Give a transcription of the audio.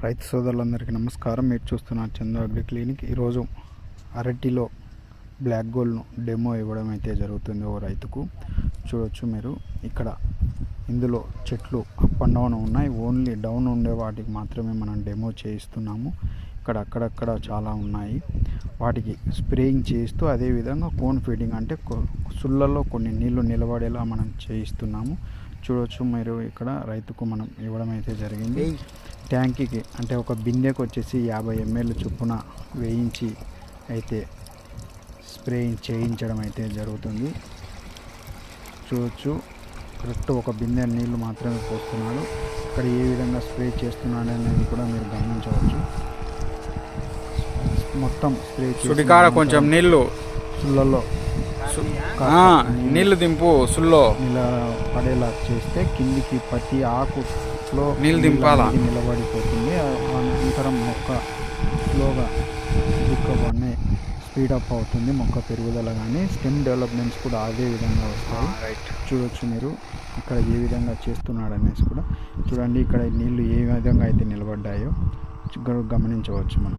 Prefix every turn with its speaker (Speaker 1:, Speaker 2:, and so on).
Speaker 1: రైతు సోదరులందరికీ నమస్కారం. మీరు చూస్తున్నారు చందు అగ్రి క్లినిక్. ఈరోజు అరటిలో బ్లాక్ గోల్డ్ను డెమో ఇవ్వడం అయితే జరుగుతుంది ఓ రైతుకు. చూడొచ్చు మీరు ఇక్కడ. ఇందులో చెట్లు అప్ అండ్ డౌన్ ఉన్నాయి. ఓన్లీ డౌన్ ఉండే వాటికి మాత్రమే మనం డెమో చేయిస్తున్నాము. ఇక్కడ అక్కడక్కడ చాలా ఉన్నాయి. వాటికి స్ప్రేయింగ్ చేస్తూ అదేవిధంగా కోన్ ఫీడింగ్ అంటే సుళ్ళల్లో కొన్ని నీళ్లు నిలబడేలా మనం చేయిస్తున్నాము. చూడవచ్చు మీరు ఇక్కడ రైతుకు మనం ఇవ్వడం అయితే జరిగింది. ట్యాంకీకి అంటే ఒక బిందెకు వచ్చేసి 50 ml చొప్పున వేయించి అయితే స్ప్రేయింగ్ చేయించడం అయితే జరుగుతుంది. చూడొచ్చు కరెక్ట్ ఒక బిందె నీళ్లు మాత్రమే పోస్తున్నాడు. ఇక్కడ ఏ విధంగా స్ప్రే చేస్తున్నాడు అనేది కూడా మీరు గమనించవచ్చు. మొత్తం స్ప్రే
Speaker 2: సుడికాడ కొంచెం నీళ్లు
Speaker 1: సుళ్ళల్లో
Speaker 2: నీళ్లు దింపు సుల్లో
Speaker 1: ఇలా పడేలా చేస్తే కిందికి ప్రతి ఆకులో
Speaker 2: నీళ్ళు దింపాలా
Speaker 1: నిలబడిపోతుంది. అనంతరం మొక్క స్లోగా దిక్కువన్నీ స్పీడప్ అవుతుంది. మొక్క పెరుగుదల కానీ స్టెమ్ డెవలప్మెంట్స్ కూడా అదే విధంగా వస్తాయి. చూడొచ్చు మీరు ఇక్కడ ఏ విధంగా చేస్తున్నాడు అనేసి కూడా చూడండి. ఇక్కడ నీళ్లు ఏ విధంగా అయితే నిలబడ్డాయో గమనించవచ్చు మనం.